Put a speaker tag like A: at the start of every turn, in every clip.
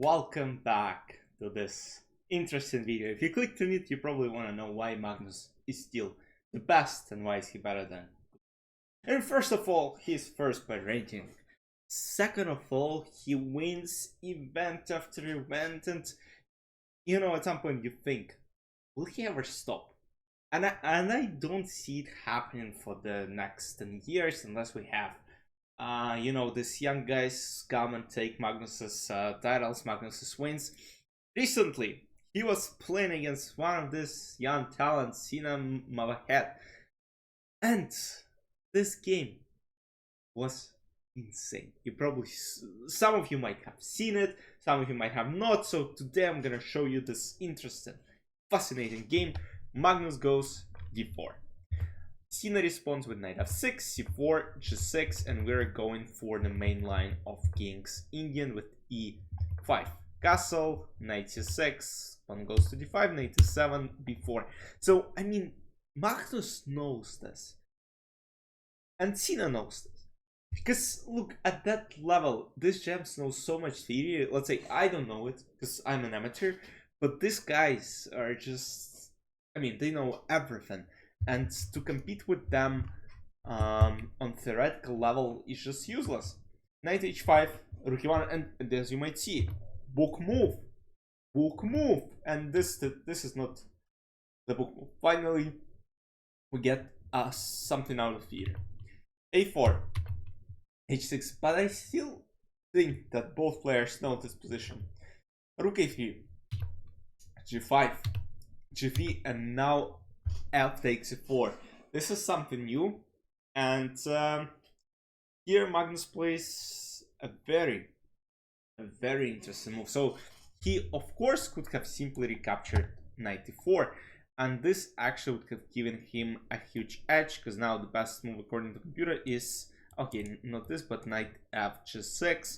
A: Welcome back to this interesting video. If you clicked on it, you probably want to know why Magnus is still the best and why is he better than. And first of all, he's first by ranking. Second of all, he wins event after event, and at some point you think, will he ever stop? And I don't see it happening for the next 10 years unless we have these young guys come and take Magnus's titles, Magnus's wins. Recently, he was playing against one of these young talents, Sina Mavahed. And this game was insane. Some of you might have seen it, some of you might have not. So today I'm gonna show you this interesting, fascinating game. Magnus goes d4. Sina responds with knight f6, c4, g6, and we're going for the main line of kings Indian with e5. Castle, knight c6, pawn goes to d5, knight e7, b4. So, Magnus knows this. And Sina knows this. Because, look, at that level, this gems knows so much theory. Let's say I don't know it, because I'm an amateur, but these guys are just, they know everything. And to compete with them on theoretical level is just useless. Knight h5, rook e1, and as you might see, book move, and this is not the book move. Finally, we get something out of theater. a4, h6, but I still think that both players know this position. Rook a3, g5, g3, and now f takes e4. This is something new, and here Magnus plays a very interesting move. So he of course could have simply recaptured knight e4, and this actually would have given him a huge edge, because now the best move according to the computer is, okay, not this, but knight f g6,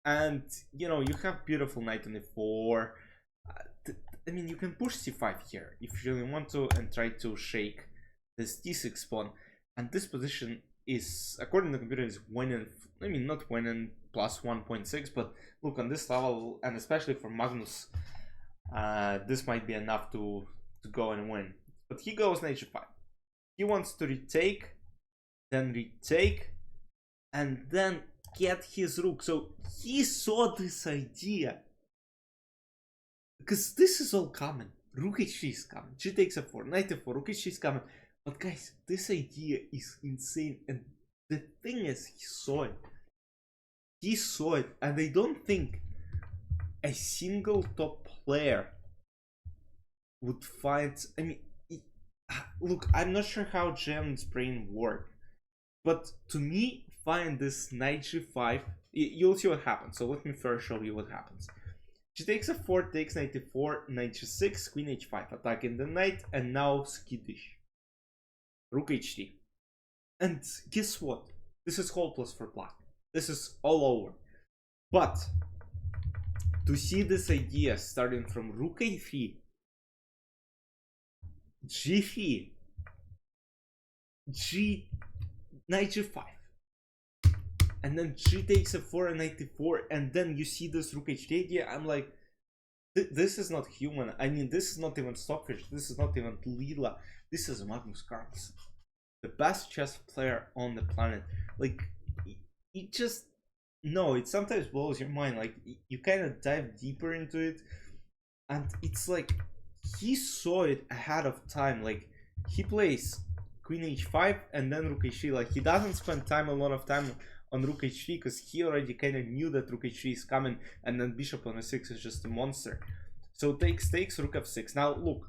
A: and you have beautiful knight on e4. You can push c5 here if you really want to and try to shake this d6 pawn. And this position is, according to the computer, is winning. Not winning plus 1.6, but look, on this level, and especially for Magnus, this might be enough to go and win. But he goes knight g5. He wants to retake, and then get his rook. So he saw this idea. Because this is all common. Rook h3 is common. G takes f4, knight f4, rook h3 is common. But guys, this idea is insane. And the thing is, he saw it. He saw it. And I don't think a single top player would find... look, I'm not sure how Gem's brain works. But to me, find this knight g5, you'll see what happens. So let me first show you what happens. She takes f4, takes knight e4, knight g6, queen h5, attacking the knight, and now skittish. Rook h3. And guess what? This is hopeless for black. This is all over. But to see this idea starting from rook a3, g3, knight g5, and then g takes f4 and knight e4, and then you see this rook h3 idea. I'm like, this is not human. This is not even Stockfish. This is not even Lila. This is Magnus Carlsen, the best chess player on the planet. Like, it just, no, it sometimes blows your mind. Like, you kind of dive deeper into it, and it's like he saw it ahead of time. Like, he plays queen h5 and then rook h3. Like, he doesn't spend a lot of time on rook h3 because he already kind of knew that rook h3 is coming, and then bishop on e6 is just a monster. So takes rook f6. Now look,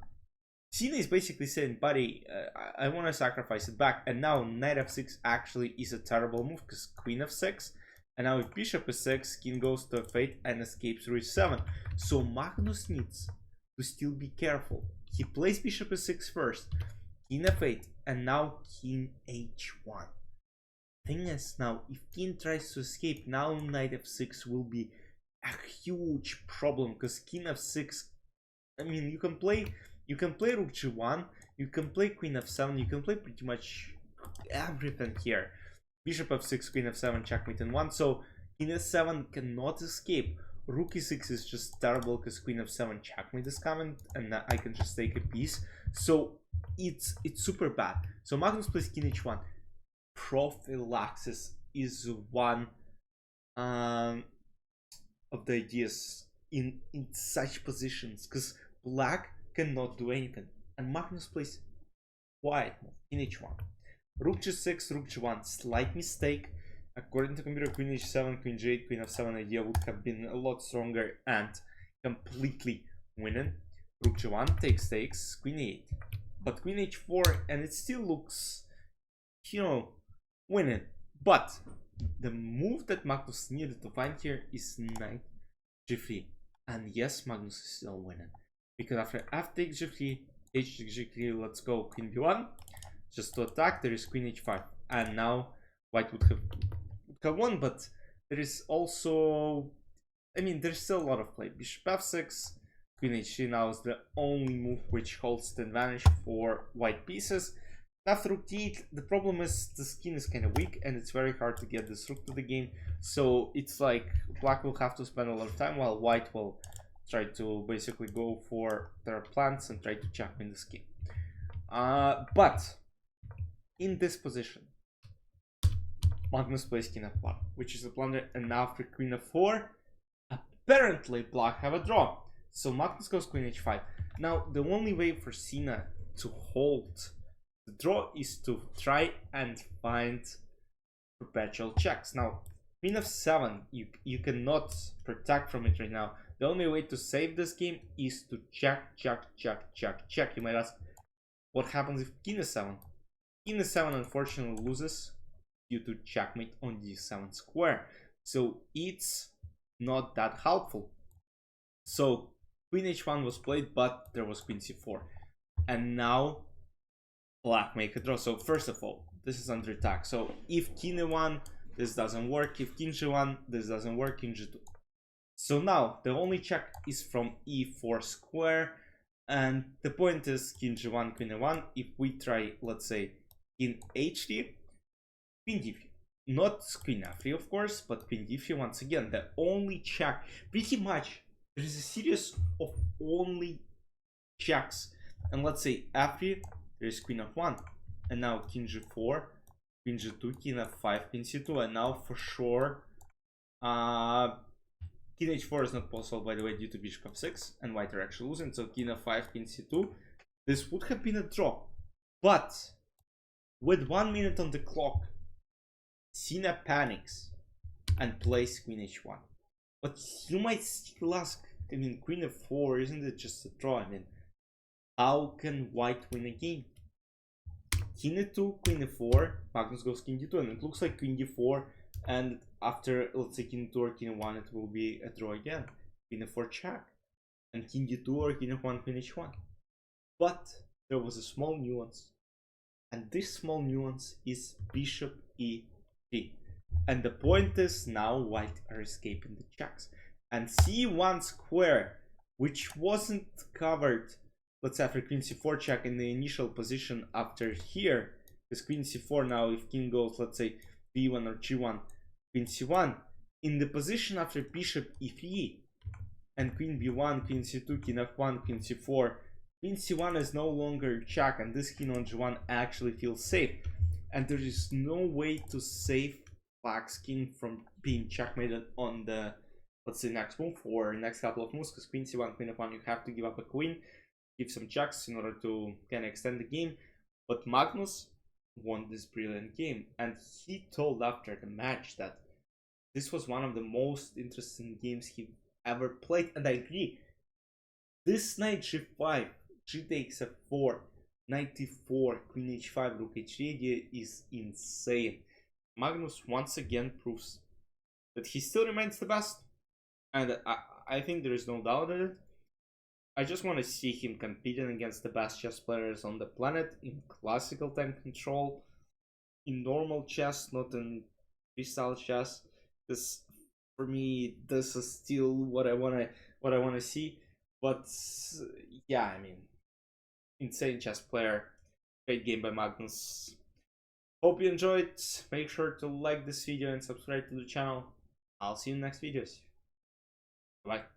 A: Sina is basically saying, buddy, I want to sacrifice it back. And now knight f6 actually is a terrible move because queen f6, and now if bishop e6, king goes to f8 and escapes rook e7. So Magnus needs to still be careful. He plays bishop e6 first, king f8, and now king h1. Thing is, now if king tries to escape, now knight f6 will be a huge problem, because king f6, you can play rook g1, you can play queen f7, you can play pretty much everything here. Bishop f6, queen f7, checkmate in 1. So king s7 cannot escape. rook e6 is just terrible because queen f7 checkmate is coming, and I can just take a piece. So it's super bad. So Magnus plays king h1. Prophylaxis is one of the ideas in such positions, because black cannot do anything, and Magnus plays white move in h1. Rook g6, rook g1, slight mistake. According to computer, queen h7, queen g8, queen f7 idea would have been a lot stronger and completely winning. Rook g1 takes, queen e8, but queen h4, and it still looks, you know, winning. But the move that Magnus needed to find here is knight g3, and yes, Magnus is still winning, because after f takes g3, h takes g3, let's go queen b1 just to attack. There is queen h5, and now white would have won, but there is also, I mean, there's still a lot of play. Bishop f6, queen h3 now is the only move which holds the advantage for white pieces. After rook d8, the problem is the skin is kind of weak, and it's very hard to get this rook to the game. So it's like black will have to spend a lot of time, while white will try to basically go for their plans and try to checkmate the skin. But in this position, Magnus plays king f1, which is a blunder, and after queen f4, apparently black have a draw. So Magnus goes queen h5. Now the only way for Sina to hold the draw is to try and find perpetual checks. Now queen f7, you cannot protect from it right now. The only way to save this game is to check. You might ask, what happens if king e7? King e7 unfortunately loses due to checkmate on d7 square, so it's not that helpful. So queen h1 was played, but there was queen c4, and now black make a draw. So first of all, this is under attack. So if king e1, this doesn't work. If king g1, this doesn't work. King g2. So now the only check is from e4 square, and the point is king g1, queen e1. If we try, let's say, king h3, queen d3, not queen f3 of course, but queen d3 once again. The only check, pretty much there is a series of only checks, and let's say f3, there is queen f1, and now king g4, queen g2, king f5, queen c2, and now for sure king h4 is not possible, by the way, due to bishop f6, and white are actually losing. So king f5, king c2, this would have been a draw, but with 1 minute on the clock, Sina panics and plays queen h1. But you might still ask, I mean, queen f4, isn't it just a draw? I mean, how can white win a game? King e2, queen e4, Magnus goes king d2, and it looks like queen d4, and after, let's say, king e2 or king e1, it will be a draw again. Queen e4 check, and king d2 or king f1, queen h1. But there was a small nuance, and this small nuance is bishop e3. And the point is, now white are escaping the checks, and c1 square, which wasn't covered, let's say, after queen c4 check in the initial position after here, because queen c4, now if king goes, let's say, b1 or g1, queen c1, in the position after bishop e3 and queen b1, queen c2, king f1, queen c4, queen c1 is no longer check, and this king on g1 actually feels safe. And there is no way to save black's king from being checkmated on the, let's say, next move or next couple of moves, because queen c1, queen f1, you have to give up a queen, give some checks in order to kind of extend the game. But Magnus won this brilliant game, and he told after the match that this was one of the most interesting games he ever played, and I agree. This knight g5, g takes f4, knight e4, queen h5, rook h3 idea is insane. Magnus once again proves that he still remains the best, and I think there is no doubt in it. I just want to see him competing against the best chess players on the planet in classical time control, in normal chess, not in freestyle chess. This, for me, this is still what I wanna see. But yeah, I mean, insane chess player. Great game by Magnus. Hope you enjoyed. Make sure to like this video and subscribe to the channel. I'll see you in the next videos. Bye.